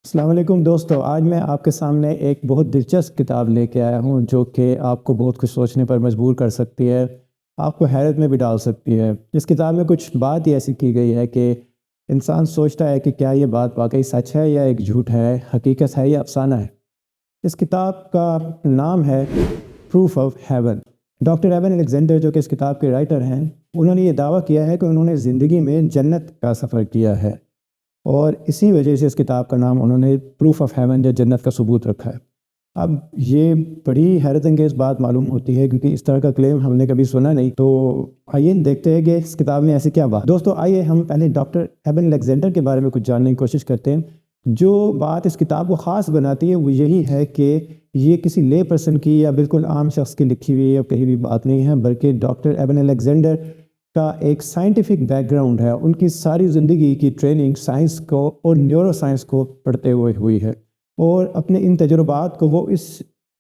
السلام علیکم دوستو، آج میں آپ کے سامنے ایک بہت دلچسپ کتاب لے کے آیا ہوں جو کہ آپ کو بہت کچھ سوچنے پر مجبور کر سکتی ہے، آپ کو حیرت میں بھی ڈال سکتی ہے۔ اس کتاب میں کچھ بات ہی ایسی کی گئی ہے کہ انسان سوچتا ہے کہ کیا یہ بات واقعی سچ ہے یا ایک جھوٹ ہے، حقیقت ہے یا افسانہ ہے۔ اس کتاب کا نام ہے Proof of Heaven. Doctor even Alexander جو کہ اس کتاب کے رائٹر ہیں، انہوں نے یہ دعویٰ کیا ہے کہ انہوں نے زندگی میں جنت کا سفر کیا ہے، اور اسی وجہ سے اس کتاب کا نام انہوں نے پروف آف ہیون یا جنت کا ثبوت رکھا ہے۔ اب یہ بڑی حیرت انگیز بات معلوم ہوتی ہے کیونکہ اس طرح کا کلیم ہم نے کبھی سنا نہیں۔ تو آئیے دیکھتے ہیں کہ اس کتاب میں ایسی کیا بات۔ دوستو آئیے ہم پہلے ڈاکٹر ایون الیگزینڈر کے بارے میں کچھ جاننے کی کوشش کرتے ہیں۔ جو بات اس کتاب کو خاص بناتی ہے وہ یہی ہے کہ یہ کسی لے پرسن کی یا بالکل عام شخص کی لکھی ہوئی یا کہیں بھی بات نہیں ہے، بلکہ ڈاکٹر ایون الیگزینڈر کا ایک سائنٹیفک بیک گراؤنڈ ہے۔ ان کی ساری زندگی کی ٹریننگ سائنس کو اور نیورو سائنس کو پڑھتے ہوئے ہوئی ہے، اور اپنے ان تجربات کو وہ اس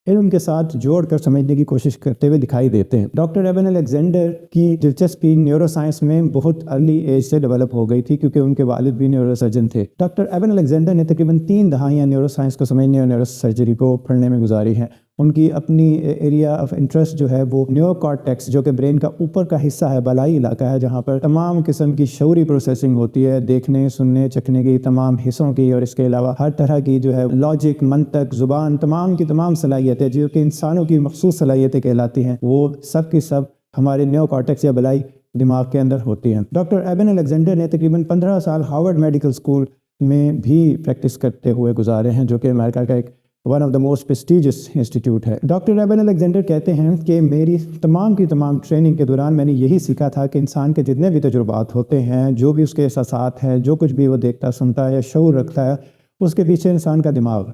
علم کے ساتھ جوڑ کر سمجھنے کی کوشش کرتے ہوئے دکھائی دیتے ہیں۔ ڈاکٹر ایون الیگزینڈر کی دلچسپی نیورو سائنس میں بہت ارلی ایج سے ڈیولپ ہو گئی تھی کیونکہ ان کے والد بھی نیورو سرجن تھے۔ ڈاکٹر ایون الیگزینڈر نے تقریباً 3 دہائیاں نیورو سائنس کو سمجھنے اور نیورو سرجری کو پڑھنے میں گزاری ہیں۔ ان کی اپنی ایریا آف انٹرسٹ جو ہے وہ نیو کارٹیکس، جو کہ برین کا اوپر کا حصہ ہے، بالائی علاقہ ہے، جہاں پر تمام قسم کی شعوری پروسیسنگ ہوتی ہے، دیکھنے، سننے، چکھنے کی تمام حصوں کی، اور اس کے علاوہ ہر طرح کی جو ہے لاجک، منطق، زبان، تمام کی تمام صلاحیتیں جو کہ انسانوں کی مخصوص صلاحیتیں کہلاتی ہیں، وہ سب کی سب ہمارے نیو کارٹیکس یا بالائی دماغ کے اندر ہوتی ہیں۔ ڈاکٹر ایون الیگزینڈر نے تقریباً 15 سال ہارورڈ میڈیکل اسکول میں بھی پریکٹس کرتے ہوئے گزارے ہیں، جو کہ امریکہ کا ایک one of the most prestigious institute ہے۔ ڈاکٹر ایون الیگزینڈر کہتے ہیں کہ میری تمام کی تمام ٹریننگ کے دوران میں نے یہی سیکھا تھا کہ انسان کے جتنے بھی تجربات ہوتے ہیں، جو بھی اس کے احساسات ہیں، جو کچھ بھی وہ دیکھتا سنتا ہے یا شعور رکھتا ہے، اس کے پیچھے انسان کا دماغ۔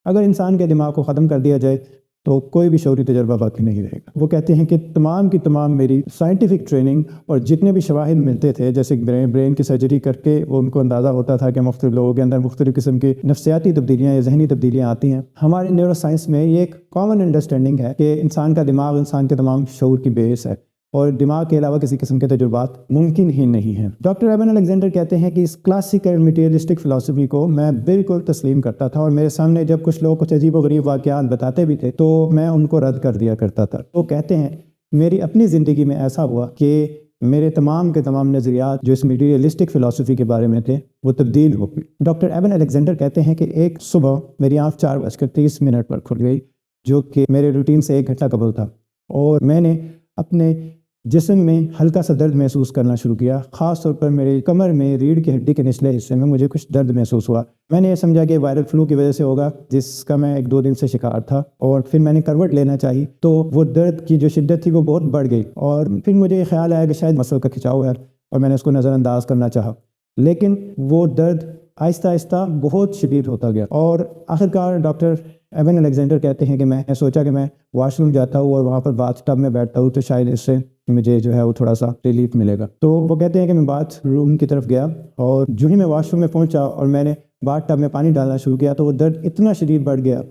اگر انسان کے دماغ کو ختم کر دیا جائے تو کوئی بھی شعوری تجربہ باقی نہیں رہے گا۔ وہ کہتے ہیں کہ تمام کی تمام میری سائنٹیفک ٹریننگ اور جتنے بھی شواہد ملتے تھے، جیسے برین کی سرجری کر کے وہ ان کو اندازہ ہوتا تھا کہ مختلف لوگوں کے اندر مختلف قسم کی نفسیاتی تبدیلیاں یا ذہنی تبدیلیاں آتی ہیں۔ ہمارے نیورو سائنس میں یہ ایک کامن انڈرسٹینڈنگ ہے کہ انسان کا دماغ انسان کے تمام شعور کی بیس ہے، اور دماغ کے علاوہ کسی قسم کے تجربات ممکن ہی نہیں ہیں۔ ڈاکٹر ایون الیگزینڈر کہتے ہیں کہ اس کلاسیکل میٹیریلسٹک فلسفی کو میں بالکل تسلیم کرتا تھا، اور میرے سامنے جب کچھ لوگ کچھ عجیب و غریب واقعات بتاتے بھی تھے تو میں ان کو رد کر دیا کرتا تھا۔ وہ کہتے ہیں میری اپنی زندگی میں ایسا ہوا کہ میرے تمام کے تمام نظریات جو اس میٹیریلسٹک فلسفی کے بارے میں تھے وہ تبدیل ہو گئے۔ ڈاکٹر ایون الیگزینڈر کہتے ہیں کہ ایک صبح میری آنکھ 4:30 پر کھل گئی، جو کہ میرے روٹین سے 1 گھنٹہ قبل تھا، اور میں نے اپنے جسم میں ہلکا سا درد محسوس کرنا شروع کیا۔ خاص طور پر میرے کمر میں ریڑھ کی ہڈی کے نچلے حصے میں مجھے کچھ درد محسوس ہوا۔ میں نے یہ سمجھا کہ وائرل فلو کی وجہ سے ہوگا، جس کا میں 1-2 دن سے شکار تھا، اور پھر میں نے کروٹ لینا چاہی تو وہ درد کی جو شدت تھی وہ بہت بڑھ گئی، اور پھر مجھے یہ خیال آیا کہ شاید مسل کا کھچاؤ ہے، اور میں نے اس کو نظر انداز کرنا چاہا، لیکن وہ درد آہستہ آہستہ بہت شدید ہوتا گیا، اور آخرکار ڈاکٹر ایون الیگزینڈر کہتے ہیں کہ میں نے سوچا کہ میں واش روم جاتا ہوں اور وہاں پر باتھ ٹب میں بیٹھتا ہوں تو شاید اس سے مجھے جو ہے وہ تھوڑا سا ریلیف ملے گا۔ تو وہ کہتے ہیں کہ میں باتھ روم کی طرف گیا، اور جو ہی میں واش روم میں پہنچا اور میں نے باتھ ٹب میں پانی ڈالنا شروع کیا تو وہ درد اتنا شدید بڑھ گیا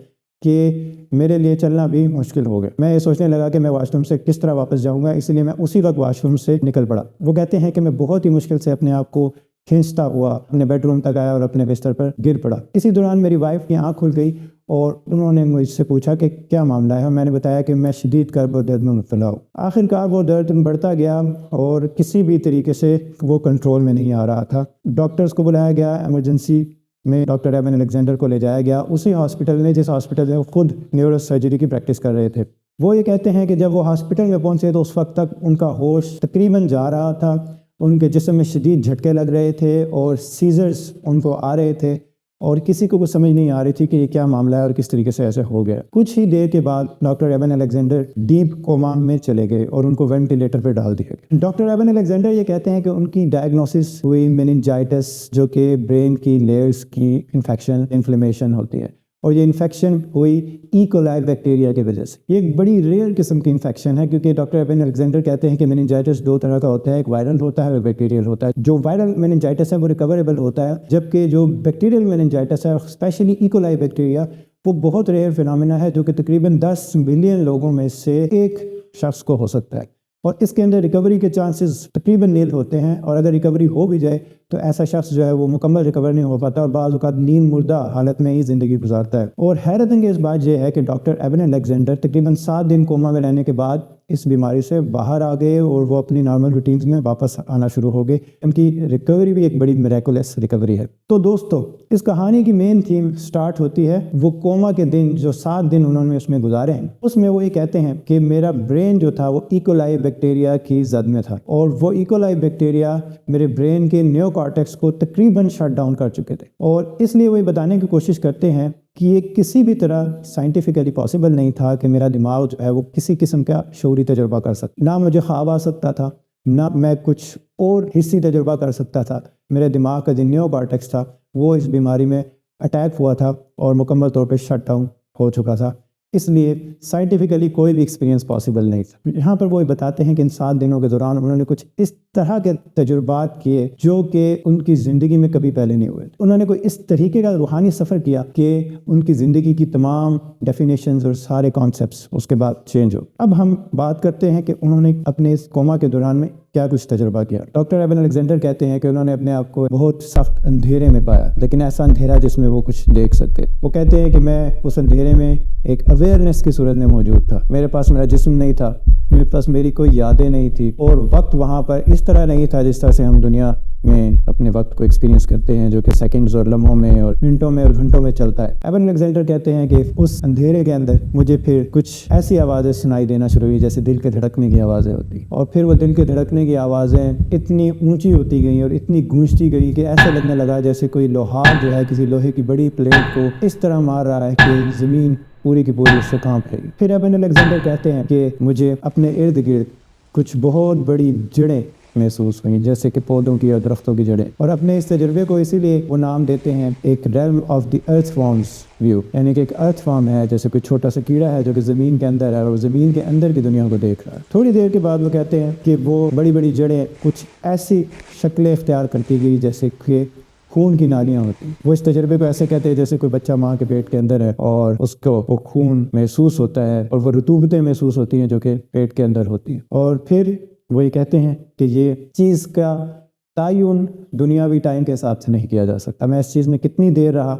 کہ میرے لیے چلنا بھی مشکل ہو گیا۔ میں یہ سوچنے لگا کہ میں واش روم سے کس طرح واپس جاؤں گا، اس لیے میں اسی وقت واش روم سے نکل پڑا۔ وہ کہتے ہیں کہ میں بہت ہی مشکل سے اپنے آپ کو کھینچتا ہوا اپنے بیڈ روم تک آیا اور اپنے بستر پر گر پڑا۔ اسی دوران میری وائف کی آنکھ کھل گئی اور انہوں نے مجھ سے پوچھا کہ کیا معاملہ ہے، اور میں نے بتایا کہ میں شدید کرب اور درد میں مبتلا ہوں۔ آخرکار وہ درد بڑھتا گیا اور کسی بھی طریقے سے وہ کنٹرول میں نہیں آ رہا تھا۔ ڈاکٹرز کو بلایا گیا، ایمرجنسی میں ڈاکٹر ایون الیگزینڈر کو لے جایا گیا، اسی ہاسپٹل میں جس ہاسپٹل میں وہ خود نیورو سرجری کی پریکٹس کر رہے تھے۔ وہ یہ کہتے ہیں کہ جب وہ ہاسپٹل میں پہنچے تو اس وقت تک ان کا ہوش تقریباً جا رہا تھا، ان کے جسم میں شدید جھٹکے لگ رہے تھے اور سیزرز ان کو آ رہے تھے، اور کسی کو کچھ سمجھ نہیں آ رہی تھی کہ یہ کیا معاملہ ہے اور کس طریقے سے ایسے ہو گیا۔ کچھ ہی دیر کے بعد ڈاکٹر ایون الیگزینڈر ڈیپ کوما میں چلے گئے اور ان کو وینٹیلیٹر پہ ڈال دیا گیا۔ ڈاکٹر ایون الیگزینڈر یہ کہتے ہیں کہ ان کی ڈائگنوسس ہوئی میننجائٹس، جو کہ برین کی لیئرز کی انفلیمیشن ہوتی ہے، اور یہ انفیکشن ہوئی ایکولائی بیکٹیریا کی وجہ سے۔ یہ ایک بڑی ریئر قسم کی انفیکشن ہے، کیونکہ ڈاکٹر ایون الیگزینڈر کہتے ہیں کہ میننجائٹس 2 طرح کا ہوتا ہے، ایک وائرل ہوتا ہے اور بیکٹیریل ہوتا ہے۔ جو وائرل میننجائٹس ہے وہ ریکوریبل ہوتا ہے، جبکہ جو بیکٹیریل میننجائٹس ہے، اسپیشلی ایکولائی بیکٹیریا، وہ بہت ریئر فینومینا ہے، جو کہ تقریباً 10 ملین لوگوں میں سے ایک شخص کو ہو سکتا ہے، اور اس کے اندر ریکوری کے چانسز تقریباً نیل ہوتے ہیں، اور اگر ریکوری ہو بھی جائے تو ایسا شخص جو ہے وہ مکمل ریکور نہیں ہو پاتا اور بعض اوقات نیند مردہ حالت میں ہی زندگی گزارتا ہے۔ اور حیرت انگیز بات یہ ہے کہ ڈاکٹر ایبن الیگزینڈر تقریباً 7 دن کوما میں رہنے کے بعد اس بیماری سے باہر آ گئے اور وہ اپنی نارمل روٹینز میں واپس آنا شروع ہو گئے۔ ان کی ریکوری بھی ایک بڑی میریکولس ریکوری ہے۔ تو دوستو، اس کہانی کی مین تھیم سٹارٹ ہوتی ہے وہ کوما کے دن، جو 7 دن انہوں نے اس میں گزارے ہیں۔ اس میں وہ یہ کہتے ہیں کہ میرا برین جو تھا وہ ایکولائی بیکٹیریا کی زد میں تھا، اور وہ ایکولائی بیکٹیریا میرے برین کے نیو کارٹیکس کو تقریباً شٹ ڈاؤن کر چکے تھے، اور اس لیے وہ یہ بتانے کی کوشش کرتے ہیں کہ یہ کسی بھی طرح سائنٹیفکلی پاسبل نہیں تھا کہ میرا دماغ جو ہے وہ کسی قسم کا شعوری تجربہ کر سکتا، نہ مجھے خواب آ سکتا تھا، نہ میں کچھ اور حسی تجربہ کر سکتا تھا۔ میرے دماغ کا جو نیو کارٹیکس تھا وہ اس بیماری میں اٹیک ہوا تھا اور مکمل طور پہ شٹ ڈاؤن ہو چکا تھا، اس لیے سائنٹیفکلی کوئی بھی ایکسپیرینس پاسبل نہیں تھا۔ یہاں پر وہ بتاتے ہیں کہ ان 7 دنوں کے دوران انہوں نے کچھ اس طرح کے تجربات کیے جو کہ ان کی زندگی میں کبھی پہلے نہیں ہوئے۔ انہوں نے کوئی اس طریقے کا روحانی سفر کیا کہ ان کی زندگی کی تمام ڈیفینیشنز اور سارے کانسیپٹس اس کے بعد چینج ہو۔ اب ہم بات کرتے ہیں کہ انہوں نے اپنے اس کوما کے دوران میں کیا کچھ تجربہ کیا۔ ڈاکٹر ایبن الیگزینڈر کہتے ہیں کہ انہوں نے اپنے آپ کو بہت سخت اندھیرے میں پایا، لیکن ایسا اندھیرا جس میں وہ کچھ دیکھ سکتے۔ وہ کہتے ہیں کہ میں اس اندھیرے میں ایک اویئرنیس کی صورت میں موجود تھا، میرے پاس میرا جسم نہیں تھا، میرے پاس میری کوئی یادیں نہیں تھی، اور وقت وہاں پر اس طرح نہیں تھا جس طرح سے ہم دنیا میں اپنے وقت کو ایکسپیرینس کرتے ہیں، جو کہ سیکنڈز اور لمحوں میں اور منٹوں میں اور گھنٹوں میں چلتا ہے۔ ایبن الیگزینڈر کہتے ہیں کہ اس اندھیرے کے اندر مجھے پھر کچھ ایسی آوازیں سنائی دینا شروع ہوئی جیسے دل کے دھڑکنے کی آوازیں ہوتی، اور پھر وہ دل کے دھڑکنے کی آوازیں اتنی اونچی ہوتی گئیں اور اتنی گونجتی گئی کہ ایسا لگنے لگا جیسے کوئی لوہار جو ہے کسی لوہے کی بڑی پلیٹ کو اس طرح مار رہا ہے کہ زمین پوری کی پوری اس سے کانپ رہی۔ پھر ایبن الیگزینڈر کہتے ہیں کہ مجھے اپنے ارد گرد کچھ بہت بڑی جڑیں محسوس ہوئیں، جیسے کہ پودوں کی اور درختوں کی جڑیں، اور اپنے اس تجربے کو اسی لیے وہ نام دیتے ہیں ایک realm of the earth forms view, یعنی کہ ایک ارتھ فارم ہے، جیسے کوئی چھوٹا سا کیڑا ہے جو کہ زمین کے اندر ہے اور زمین کے اندر کی دنیا کو دیکھ رہا ہے۔ تھوڑی دیر کے بعد وہ کہتے ہیں کہ وہ بڑی بڑی جڑیں کچھ ایسی شکلیں اختیار کرتی گئی جیسے کہ خون کی نالیاں ہوتی۔ وہ اس تجربے کو ایسے کہتے ہیں جیسے کوئی بچہ ماں کے پیٹ کے اندر ہے اور اس کو وہ خون محسوس ہوتا ہے اور وہ رطوبتیں محسوس ہوتی ہیں جو کہ پیٹ کے اندر ہوتی ہیں، اور پھر وہ یہ کہتے ہیں کہ یہ چیز کا تعین دنیاوی ٹائم کے حساب سے نہیں کیا جا سکتا، میں اس چیز میں کتنی دیر رہا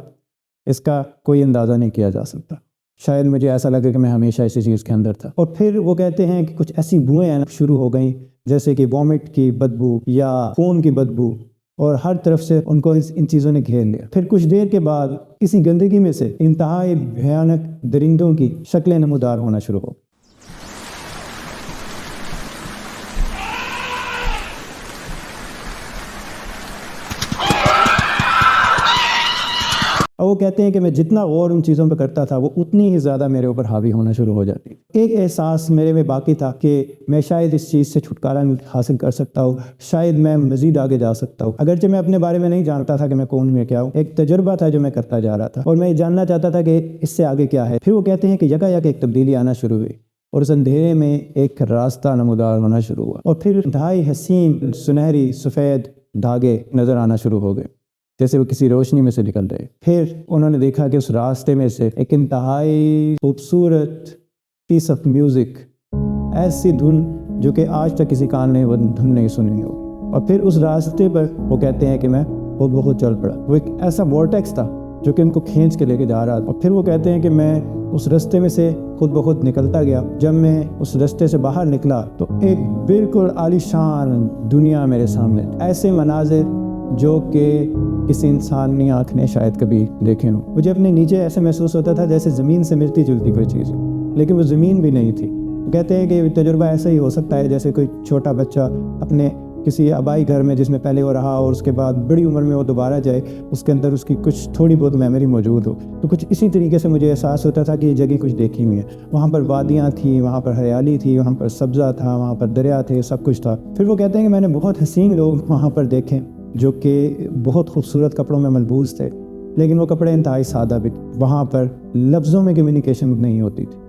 اس کا کوئی اندازہ نہیں کیا جا سکتا، شاید مجھے ایسا لگے کہ میں ہمیشہ اسی چیز کے اندر تھا۔ اور پھر وہ کہتے ہیں کہ کچھ ایسی بوئیں شروع ہو گئیں جیسے کہ وامٹ کی بدبو یا خون کی بدبو، اور ہر طرف سے ان کو ان چیزوں نے گھیر لیا۔ پھر کچھ دیر کے بعد کسی گندگی میں سے انتہائی بھیانک درندوں کی شکلیں نمودار ہونا شروع ہو۔ اور وہ کہتے ہیں کہ میں جتنا غور ان چیزوں پہ کرتا تھا وہ اتنی ہی زیادہ میرے اوپر حاوی ہونا شروع ہو جاتی۔ ایک احساس میرے میں باقی تھا کہ میں شاید اس چیز سے چھٹکارا حاصل کر سکتا ہوں، شاید میں مزید آگے جا سکتا ہوں، اگرچہ میں اپنے بارے میں نہیں جانتا تھا کہ میں کون ہوں یا کیا ہوں، ایک تجربہ تھا جو میں کرتا جا رہا تھا اور میں یہ جاننا چاہتا تھا کہ اس سے آگے کیا ہے۔ پھر وہ کہتے ہیں کہ یکا یک ایک تبدیلی آنا شروع ہوئی اور اس اندھیرے میں ایک راستہ نمودار ہونا شروع ہوا، اور پھر انتہائی حسین سنہری سفید دھاگے نظر آنا شروع ہو گئے جیسے وہ کسی روشنی میں سے نکل رہے۔ پھر انہوں نے دیکھا کہ اس راستے میں سے ایک انتہائی خوبصورت پیس آف میوزک، ایسی دھن جو کہ آج تک کسی کان نے وہ دھن نہیں سنی ہوگی، اور پھر اس راستے پر وہ کہتے ہیں کہ میں بہت چل پڑا۔ وہ ایک ایسا وارٹیکس تھا جو کہ ان کو کھینچ کے لے کے جا رہا تھا، اور پھر وہ کہتے ہیں کہ میں اس راستے میں سے خود بخود نکلتا گیا۔ جب میں اس راستے سے باہر نکلا تو ایک بالکل عالیشان دنیا میرے سامنے، ایسے مناظر جو کہ کسی انسانی آنکھ نے شاید کبھی دیکھے ہوں۔ مجھے اپنے نیچے ایسے محسوس ہوتا تھا جیسے زمین سے ملتی جلتی کوئی چیز، لیکن وہ زمین بھی نہیں تھی۔ وہ کہتے ہیں کہ یہ تجربہ ایسا ہی ہو سکتا ہے جیسے کوئی چھوٹا بچہ اپنے کسی آبائی گھر میں جس میں پہلے وہ رہا اور اس کے بعد بڑی عمر میں وہ دوبارہ جائے، اس کے اندر اس کی کچھ تھوڑی بہت میموری موجود ہو، تو کچھ اسی طریقے سے مجھے احساس ہوتا تھا کہ یہ جگہ کچھ دیکھی ہوئی ہے۔ وہاں پر وادیاں تھیں، وہاں پر ہریالی تھی، وہاں پر سبزہ تھا، وہاں پر دریا تھے، سب کچھ تھا۔ پھر وہ کہتے ہیں کہ میں نے بہت حسین لوگ وہاں پر دیکھے جو کہ بہت خوبصورت کپڑوں میں ملبوس تھے، لیکن وہ کپڑے انتہائی سادہ بھی تھے۔ وہاں پر لفظوں میں کمیونیکیشن نہیں ہوتی تھی،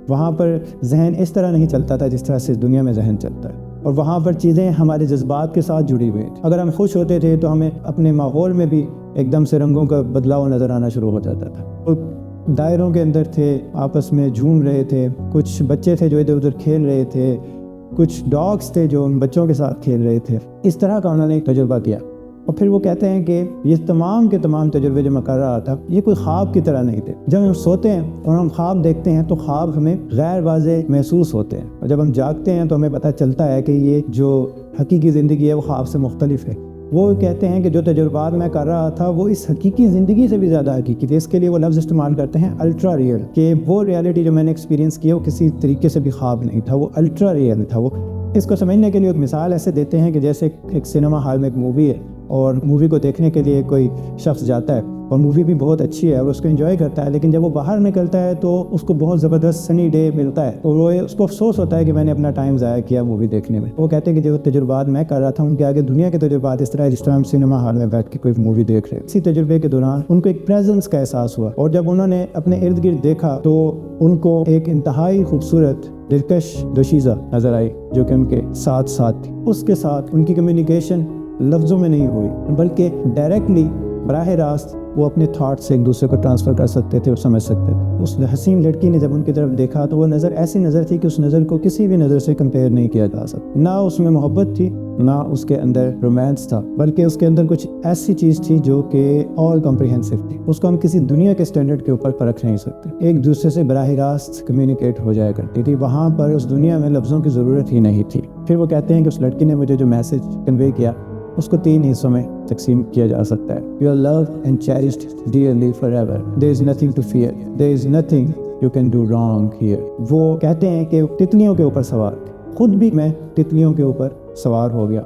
وہاں پر ذہن اس طرح نہیں چلتا تھا جس طرح سے دنیا میں ذہن چلتا ہے، اور وہاں پر چیزیں ہمارے جذبات کے ساتھ جڑی ہوئی تھیں۔ اگر ہم خوش ہوتے تھے تو ہمیں اپنے ماحول میں بھی ایک دم سے رنگوں کا بدلاؤ نظر آنا شروع ہو جاتا تھا۔ وہ دائروں کے اندر تھے، آپس میں جھوم رہے تھے، کچھ بچے تھے جو ادھر ادھر کھیل رہے تھے، کچھ ڈاگس تھے جو ان بچوں کے ساتھ کھیل رہے تھے. اس طرح کا انہوں نے ایک تجربہ کیا. اور پھر وہ کہتے ہیں کہ یہ تمام کے تمام تجربے جو میں کر رہا تھا یہ کوئی خواب کی طرح نہیں تھے. جب ہم سوتے ہیں اور ہم خواب دیکھتے ہیں تو خواب ہمیں غیر واضح محسوس ہوتے ہیں, اور جب ہم جاگتے ہیں تو ہمیں پتہ چلتا ہے کہ یہ جو حقیقی زندگی ہے وہ خواب سے مختلف ہے. وہ کہتے ہیں کہ جو تجربات میں کر رہا تھا وہ اس حقیقی زندگی سے بھی زیادہ حقیقی تھی. اس کے لیے وہ لفظ استعمال کرتے ہیں الٹرا ریئل, کہ وہ ریئلٹی جو میں نے ایکسپیرینس کی وہ کسی طریقے سے بھی خواب نہیں تھا, وہ الٹرا ریئل تھا. وہ اس کو سمجھنے کے لیے ایک مثال ایسے دیتے ہیں کہ جیسے ایک سنیما ہال میں ایک مووی ہے اور مووی کو دیکھنے کے لیے کوئی شخص جاتا ہے اور مووی بھی بہت اچھی ہے اور اس کو انجوائے کرتا ہے, لیکن جب وہ باہر نکلتا ہے تو اس کو بہت زبردست سنی ڈے ملتا ہے اور وہ اس کو افسوس ہوتا ہے کہ میں نے اپنا ٹائم ضائع کیا مووی دیکھنے میں. وہ کہتے ہیں کہ جو تجربات میں کر رہا تھا ان کے آگے دنیا کے تجربات اس طرح جس طرح ہم سنیما ہال میں بیٹھ کے کوئی مووی دیکھ رہے. اسی تجربے کے دوران ان کو ایک پریزنس کا احساس ہوا, اور جب انہوں نے اپنے ارد گرد دیکھا تو ان کو ایک انتہائی خوبصورت دلکش دوشیزہ نظر آئی جو کہ ان کے ساتھ تھی. اس کے ساتھ ان کی کمیونیکیشن لفظوں میں نہیں ہوئی بلکہ ڈائریکٹلی براہ راست وہ اپنے تھاٹ سے ایک دوسرے کو ٹرانسفر کر سکتے تھے اور سمجھ سکتے تھے. اس حسین لڑکی نے جب ان کی طرف دیکھا تو وہ نظر ایسی نظر تھی کہ اس نظر کو کسی بھی نظر سے کمپیئر نہیں کیا جا سکتا. نہ اس میں محبت تھی, نہ اس کے اندر رومانس تھا, بلکہ اس کے اندر کچھ ایسی چیز تھی جو کہ آل کمپریہنسو تھی. اس کو ہم کسی دنیا کے سٹینڈرڈ کے اوپر پرکھ نہیں سکتے. ایک دوسرے سے براہ راست کمیونیکیٹ ہو جایا کرتی تھی. وہاں پر اس دنیا میں لفظوں کی ضرورت ہی نہیں تھی. پھر وہ کہتے ہیں کہ اس لڑکی نے مجھے جو میسج کنوے کیا اس کو 3 حصوں میں تقسیم کیا جا سکتا ہے. You are loved and cherished dearly forever. There is nothing to fear. There is nothing you can do wrong here. وہ کہتے ہیں کہ تتلیوں کے اوپر سوار, خود بھی میں تتلیوں کے اوپر سوار ہو گیا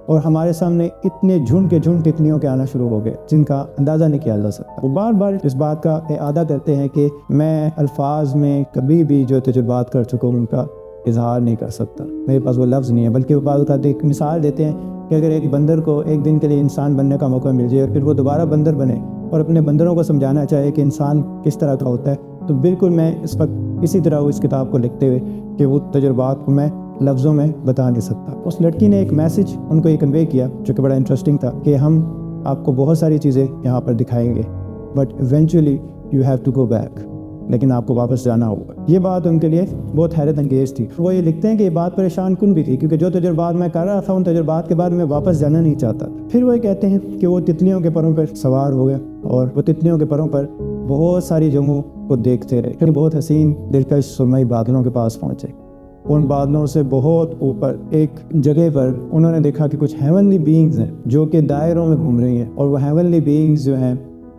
اور ہمارے سامنے اتنے جھنڈ کے جھنڈ تتلیوں کے آنا شروع ہو گئے جن کا اندازہ نہیں کیا جا سکتا. وہ بار بار اس بات کا اعادہ کرتے ہیں کہ میں الفاظ میں کبھی بھی جو تجربات کر چکا ہوں ان کا اظہار نہیں کر سکتا, میرے پاس وہ لفظ نہیں ہے. بلکہ وہ بعض اوقات ایک مثال دیتے ہیں کہ اگر ایک بندر کو ایک دن کے لیے انسان بننے کا موقع مل جائے اور پھر وہ دوبارہ بندر بنے اور اپنے بندروں کو سمجھانا چاہے کہ انسان کس طرح کا ہوتا ہے, تو بالکل میں اس وقت اسی طرح اس کتاب کو لکھتے ہوئے کہ وہ تجربات کو میں لفظوں میں بتا نہیں سکتا. اس لڑکی نے ایک میسج ان کو یہ کنوے کیا جو کہ بڑا انٹرسٹنگ تھا کہ ہم آپ کو بہت ساری چیزیں یہاں پر دکھائیں گے but eventually you have to go back, لیکن آپ کو واپس جانا ہوگا. یہ بات ان کے لیے بہت حیرت انگیز تھی. وہ یہ لکھتے ہیں کہ یہ بات پریشان کن بھی تھی کیونکہ جو تجربات میں کر رہا تھا ان تجربات کے بعد میں واپس جانا نہیں چاہتا تھا. پھر وہ یہ کہتے ہیں کہ وہ تتلیوں کے پروں پر سوار ہو گئے اور وہ تتلیوں کے پروں پر بہت ساری جگہوں کو دیکھتے رہے. پھر بہت حسین دلکش سرمئی بادلوں کے پاس پہنچے. ان بادلوں سے بہت اوپر ایک جگہ پر انہوں نے دیکھا کہ کچھ ہیونلی بینگز ہیں جو کہ دائروں میں گھوم رہی ہیں, اور وہ ہیونلی بینگز جو ہیں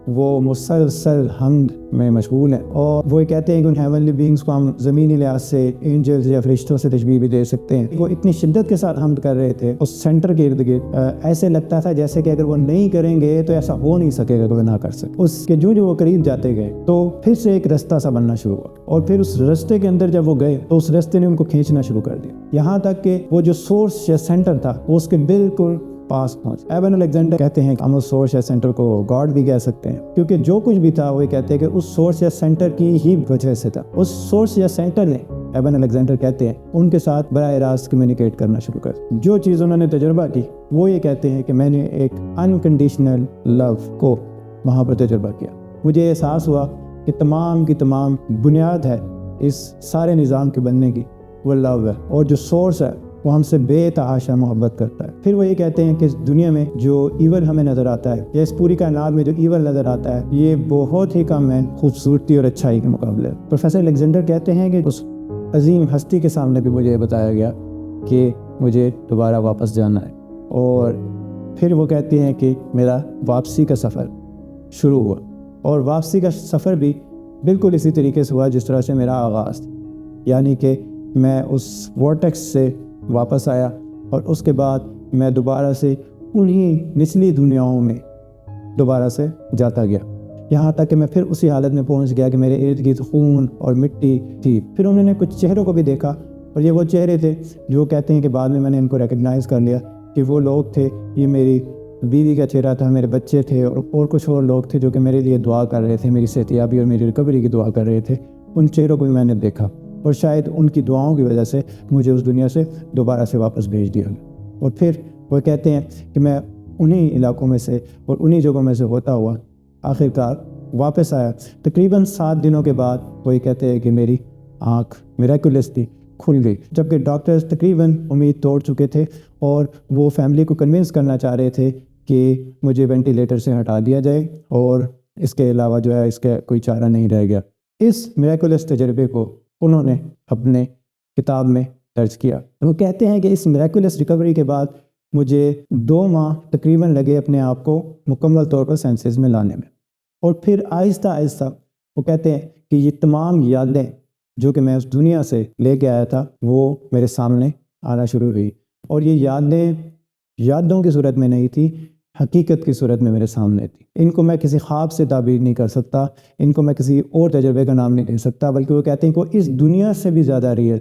وہ مسلسل حمد میں مشغول ہیں. اور وہ کہتے ہیں کہ ان ہیونلی بینگز کو ہم زمینی لحاظ سے اینجلز یا فرشتوں سے تشبیہ بھی دے سکتے ہیں. وہ اتنی شدت کے ساتھ حمد کر رہے تھے اس سینٹر کے ارد گرد, ایسے لگتا تھا جیسے کہ اگر وہ نہیں کریں گے تو ایسا ہو نہیں سکے گا کہ وہ نہ کر سکے. اس کے جو وہ قریب جاتے گئے تو پھر سے ایک رستہ سا بننا شروع ہوا, اور پھر اس رستے کے اندر جب وہ گئے تو اس رستے نے ان کو کھینچنا شروع کر دیا, یہاں تک کہ وہ جو سورس یا سینٹر تھا وہ اس کے بالکل پاس پہنچ. ایبن الیگزینڈر کہتے ہیں کہ ہم اس سورس یا سینٹر کو گاڈ بھی کہہ سکتے ہیں کیونکہ جو کچھ بھی تھا وہ کہتے ہیں کہ اس سورس یا سینٹر کی ہی وجہ سے تھا. اس سورس یا سینٹر نے, ایبن الیگزینڈر کہتے ہیں, ان کے ساتھ براہ راست کمیونیکیٹ کرنا شروع کر. جو چیز انہوں نے تجربہ کی وہ یہ کہتے ہیں کہ میں نے ایک انکنڈیشنل لو کو وہاں پر تجربہ کیا. مجھے احساس ہوا کہ تمام کی تمام بنیاد ہے اس سارے نظام کے بننے کی وہ لو ہے, اور جو سورس ہے وہ ہم سے بے تحاشا محبت کرتا ہے. پھر وہ یہ کہتے ہیں کہ اس دنیا میں جو ایول ہمیں نظر آتا ہے یا اس پوری کائنات میں جو ایول نظر آتا ہے یہ بہت ہی کم ہے خوبصورتی اور اچھائی کے مقابلے. پروفیسر الیگزینڈر کہتے ہیں کہ اس عظیم ہستی کے سامنے بھی مجھے بتایا گیا کہ مجھے دوبارہ واپس جانا ہے, اور پھر وہ کہتے ہیں کہ میرا واپسی کا سفر شروع ہوا, اور واپسی کا سفر بھی بالکل اسی طریقے سے ہوا جس طرح سے میرا آغاز, یعنی کہ میں اس وارٹیکس سے واپس آیا اور اس کے بعد میں دوبارہ سے انہی نچلی دنیاؤں میں دوبارہ سے جاتا گیا, یہاں تک کہ میں پھر اسی حالت میں پہنچ گیا کہ میرے ارد گرد خون اور مٹی تھی. پھر انہوں نے کچھ چہروں کو بھی دیکھا, اور یہ وہ چہرے تھے جو کہتے ہیں کہ بعد میں نے ان کو ریکگنائز کر لیا کہ وہ لوگ تھے. یہ میری بیوی کا چہرہ تھا, میرے بچے تھے, اور کچھ اور لوگ تھے جو کہ میرے لیے دعا کر رہے تھے, میری صحتیابی اور میری ریکوری کی دعا کر رہے تھے. ان چہروں کو بھی میں نے دیکھا, اور شاید ان کی دعاؤں کی وجہ سے مجھے اس دنیا سے دوبارہ سے واپس بھیج دیا. اور پھر وہ کہتے ہیں کہ میں انہی علاقوں میں سے اور انہی جگہوں میں سے ہوتا ہوا آخرکار واپس آیا. تقریباً 7 دنوں کے بعد وہ یہ کہتے ہیں کہ میری آنکھ میریکولس تھی, کھل گئی، جبکہ ڈاکٹرز تقریباً امید توڑ چکے تھے اور وہ فیملی کو کنونس کرنا چاہ رہے تھے کہ مجھے وینٹیلیٹر سے ہٹا دیا جائے اور اس کے علاوہ جو ہے اس کا کوئی چارہ نہیں رہ گیا۔ اس میریکولس تجربے کو انہوں نے اپنے کتاب میں درج کیا۔ وہ کہتے ہیں کہ اس میریکولس ریکوری کے بعد مجھے 2 ماہ تقریباً لگے اپنے آپ کو مکمل طور پر سینسز میں لانے میں، اور پھر آہستہ آہستہ وہ کہتے ہیں کہ یہ تمام یادیں جو کہ میں اس دنیا سے لے کے آیا تھا وہ میرے سامنے آنا شروع ہوئی، اور یہ یادیں یادوں کی صورت میں نہیں تھی، حقیقت کی صورت میں میرے سامنے تھی۔ ان کو میں کسی خواب سے تعبیر نہیں کر سکتا، ان کو میں کسی اور تجربے کا نام نہیں دے سکتا، بلکہ وہ کہتے ہیں کہ وہ اس دنیا سے بھی زیادہ ریئل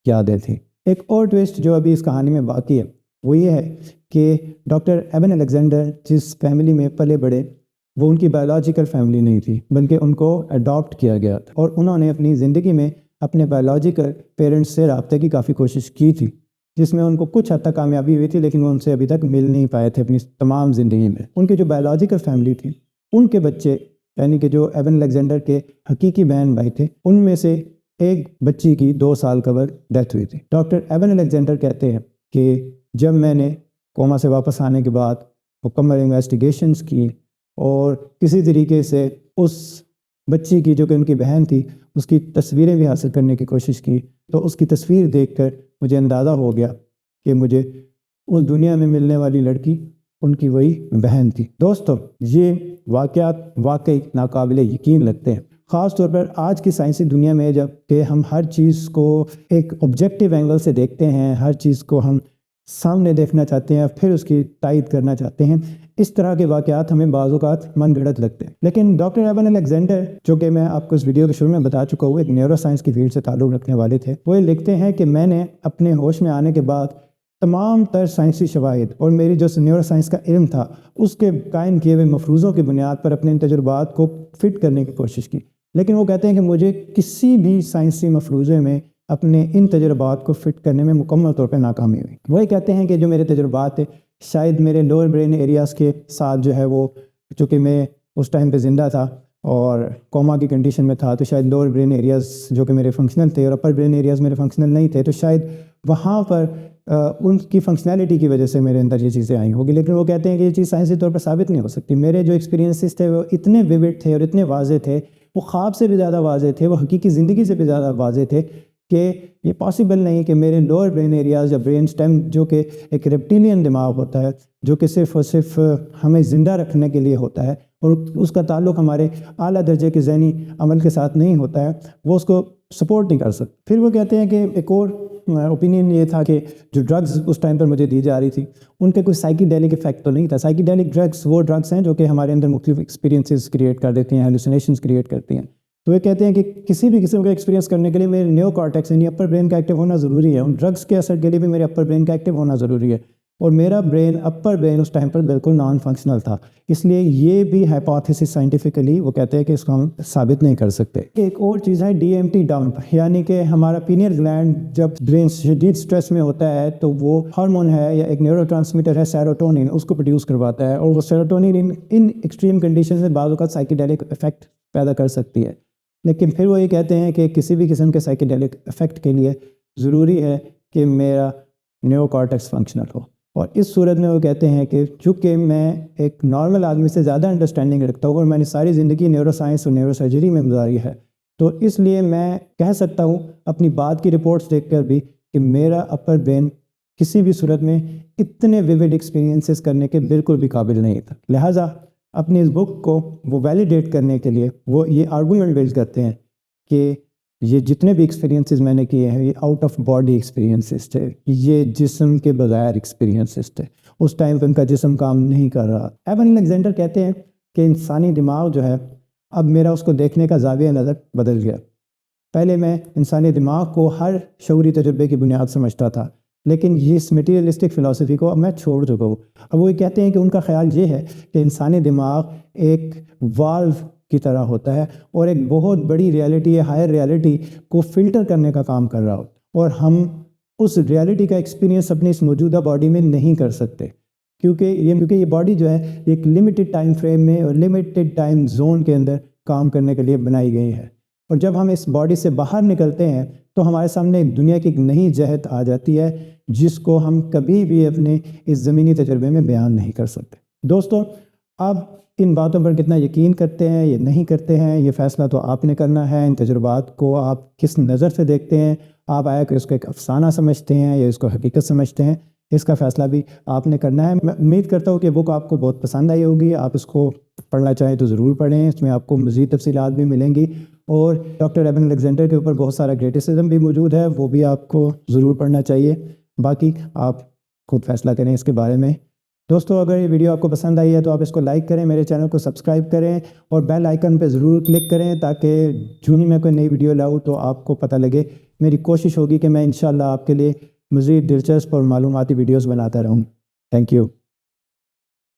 یادیں تھیں۔ ایک اور ٹویسٹ جو ابھی اس کہانی میں باقی ہے وہ یہ ہے کہ ڈاکٹر ایون الیگزینڈر جس فیملی میں پلے بڑھے وہ ان کی بایولوجیکل فیملی نہیں تھی، بلکہ ان کو اڈاپٹ کیا گیا تھا، اور انہوں نے اپنی زندگی میں اپنے بایولوجیکل پیرنٹس سے رابطے کی کافی کوشش کی تھی، جس میں ان کو کچھ حد تک کامیابی ہوئی تھی، لیکن وہ ان سے ابھی تک مل نہیں پائے تھے اپنی تمام زندگی میں۔ ان کی جو بایولوجیکل فیملی تھی، ان کے بچے یعنی کہ جو ایون الیگزینڈر کے حقیقی بہن بھائی تھے، ان میں سے ایک بچی کی 2 سال قبل ڈیتھ ہوئی تھی۔ ڈاکٹر ایون الیگزینڈر کہتے ہیں کہ جب میں نے کوما سے واپس آنے کے بعد مکمل انویسٹیگیشنز کی اور کسی طریقے سے اس بچی کی جو کہ ان کی بہن تھی اس کی تصویریں بھی حاصل کرنے کی کوشش کی، تو اس کی تصویر دیکھ کر مجھے اندازہ ہو گیا کہ مجھے اس دنیا میں ملنے والی لڑکی ان کی وہی بہن تھی۔ دوستو، یہ واقعات واقعی ناقابل یقین لگتے ہیں، خاص طور پر آج کی سائنسی دنیا میں، جب کہ ہم ہر چیز کو ایک آبجیکٹیو اینگل سے دیکھتے ہیں، ہر چیز کو ہم سامنے دیکھنا چاہتے ہیں، پھر اس کی تائید کرنا چاہتے ہیں۔ اس طرح کے واقعات ہمیں بعض اوقات من گھڑت لگتے ہیں، لیکن ڈاکٹر ایون الیگزینڈر جو کہ میں آپ کو اس ویڈیو کے شروع میں بتا چکا ہوں ایک نیورو سائنس کی فیلڈ سے تعلق رکھنے والے تھے، وہ یہ لکھتے ہیں کہ میں نے اپنے ہوش میں آنے کے بعد تمام تر سائنسی شواہد اور میری جو نیورو سائنس کا علم تھا اس کے قائم کیے ہوئے مفروضوں کی بنیاد پر اپنے ان تجربات کو فٹ کرنے کی کوشش کی، لیکن وہ کہتے ہیں کہ مجھے کسی بھی سائنسی مفروضے میں اپنے ان تجربات کو فٹ کرنے میں مکمل طور پہ ناکامی ہوئی۔ وہی کہتے ہیں کہ جو میرے تجربات تھے شاید میرے لوور برین ایریاز کے ساتھ جو ہے وہ، چونکہ میں اس ٹائم پہ زندہ تھا اور کوما کی کنڈیشن میں تھا، تو شاید لوور برین ایریاز جو کہ میرے فنکشنل تھے اور اپر برین ایریاز میرے فنکشنل نہیں تھے، تو شاید وہاں پر ان کی فنکشنالٹی کی وجہ سے میرے اندر یہ چیزیں آئی ہوگی، لیکن وہ کہتے ہیں کہ یہ چیز سائنسی طور پر ثابت نہیں ہو سکتی۔ میرے جو ایکسپیرینسز تھے وہ اتنے ویوڈ تھے اور اتنے واضح تھے، وہ خواب سے بھی زیادہ واضح تھے، وہ حقیقی زندگی سے بھی زیادہ واضح تھے کہ یہ پاسبل نہیں کہ میرے لوور برین ایریاز یا برین سٹیم جو کہ ایک ریپٹیلین دماغ ہوتا ہے جو کہ صرف اور صرف ہمیں زندہ رکھنے کے لیے ہوتا ہے اور اس کا تعلق ہمارے اعلیٰ درجے کے ذہنی عمل کے ساتھ نہیں ہوتا ہے، وہ اس کو سپورٹ نہیں کر سکتے۔ پھر وہ کہتے ہیں کہ ایک اور اوپینین یہ تھا کہ جو ڈرگز اس ٹائم پر مجھے دی جا رہی تھی ان کے کوئی سائیکیڈیلک افیکٹ تو نہیں تھا۔ سائیکیڈیلک ڈرگز وہ ڈرگز ہیں جو کہ ہمارے اندر مختلف ایکسپیرینسز کریٹ کر دیتی ہیں، ہیلوسینیشنز کریٹ کرتی ہیں۔ تو وہ کہتے ہیں کہ کسی بھی قسم کا ایکسپیرینس کرنے کے لیے میرے نیو کارٹیکس یعنی اپر برین کا ایکٹیو ہونا ضروری ہے، ان ڈرگز کے اثر کے لیے بھی میرے اپر برین کا ایکٹیو ہونا ضروری ہے، اور میرا برین اپر برین اس ٹائم پر بالکل نان فنکشنل تھا، اس لیے یہ بھی ہائپوتھیسس سائنٹیفکلی وہ کہتے ہیں کہ اس کو ہم ثابت نہیں کر سکتے۔ ایک اور چیز ہے ڈی ایم ٹی ڈمپ، یعنی کہ ہمارا پینیل گلینڈ جب برین شدید سٹریس میں ہوتا ہے تو وہ ہارمون ہے یا ایک نیورو ٹرانسمیٹر ہے سیروٹونین، اس کو پروڈیوس کرواتا ہے، اور وہ سیروٹونین ان ایکسٹریم کنڈیشنز میں بعض اوقات سائیکیڈیلک افیکٹ پیدا کر سکتی ہے، لیکن پھر وہ یہ کہتے ہیں کہ کسی بھی قسم کے سائیکیڈیلک افیکٹ کے لیے ضروری ہے کہ میرا نیو کارٹیکس فنکشنل ہو، اور اس صورت میں وہ کہتے ہیں کہ چونکہ میں ایک نارمل آدمی سے زیادہ انڈرسٹینڈنگ رکھتا ہوں اور میں نے ساری زندگی نیورو سائنس اور نیورو سرجری میں گزاری ہے، تو اس لیے میں کہہ سکتا ہوں اپنی بات کی رپورٹس دیکھ کر بھی کہ میرا اپر برین کسی بھی صورت میں اتنے ویوڈ ایکسپیرینسز کرنے کے بالکل بھی قابل نہیں تھا۔ لہٰذا اپنی اس بک کو وہ ویلیڈیٹ کرنے کے لیے وہ یہ آرگومنٹ بیس کرتے ہیں کہ یہ جتنے بھی ایکسپیرینسز میں نے کیے ہیں یہ آؤٹ آف باڈی ایکسپیرینسز تھے، یہ جسم کے بغیر ایکسپیرینسز تھے، اس ٹائم پہ ان کا جسم کام نہیں کر رہا۔ ایون الیگزینڈر کہتے ہیں کہ انسانی دماغ جو ہے اب میرا اس کو دیکھنے کا زاویہ نظر بدل گیا۔ پہلے میں انسانی دماغ کو ہر شعوری تجربے کی بنیاد سمجھتا تھا، لیکن اس میٹیریلسٹک فلسفی کو اب میں چھوڑ چکا ہوں۔ اب وہ کہتے ہیں کہ ان کا خیال یہ ہے کہ انسانی دماغ ایک والو کی طرح ہوتا ہے اور ایک بہت بڑی ریالٹی ہے، ہائر ریالٹی کو فلٹر کرنے کا کام کر رہا ہوتا ہے، اور ہم اس ریالٹی کا ایکسپیرینس اپنی اس موجودہ باڈی میں نہیں کر سکتے، کیونکہ یہ باڈی جو ہے ایک لمیٹڈ ٹائم فریم میں اور لمیٹڈ ٹائم زون کے اندر کام کرنے کے لیے بنائی گئی ہے۔ اور جب ہم اس باڈی سے باہر نکلتے ہیں تو ہمارے سامنے ایک دنیا کی ایک نئی جہت آ جاتی ہے جس کو ہم کبھی بھی اپنے اس زمینی تجربے میں بیان نہیں کر سکتے۔ دوستو، آپ ان باتوں پر کتنا یقین کرتے ہیں یا نہیں کرتے ہیں، یہ فیصلہ تو آپ نے کرنا ہے۔ ان تجربات کو آپ کس نظر سے دیکھتے ہیں، آپ آیا کہ اس کو ایک افسانہ سمجھتے ہیں یا اس کو حقیقت سمجھتے ہیں، اس کا فیصلہ بھی آپ نے کرنا ہے۔ میں امید کرتا ہوں کہ بک آپ کو بہت پسند آئی ہوگی، آپ اس کو پڑھنا چاہیں تو ضرور پڑھیں، اس میں آپ کو مزید تفصیلات بھی ملیں گی، اور ڈاکٹر ایبن الیگزینڈر کے اوپر بہت سارا کریٹیسزم بھی موجود ہے، وہ بھی آپ کو ضرور پڑھنا چاہیے۔ باقی آپ خود فیصلہ کریں اس کے بارے میں۔ دوستو، اگر یہ ویڈیو آپ کو پسند آئی ہے تو آپ اس کو لائک کریں، میرے چینل کو سبسکرائب کریں اور بیل آئیکن پہ ضرور کلک کریں تاکہ جو ہی میں کوئی نئی ویڈیو لاؤں تو آپ کو پتہ لگے۔ میری کوشش ہوگی کہ میں انشاءاللہ آپ کے لیے مزید دلچسپ اور معلوماتی ویڈیوز بناتا رہوں۔ Thank you.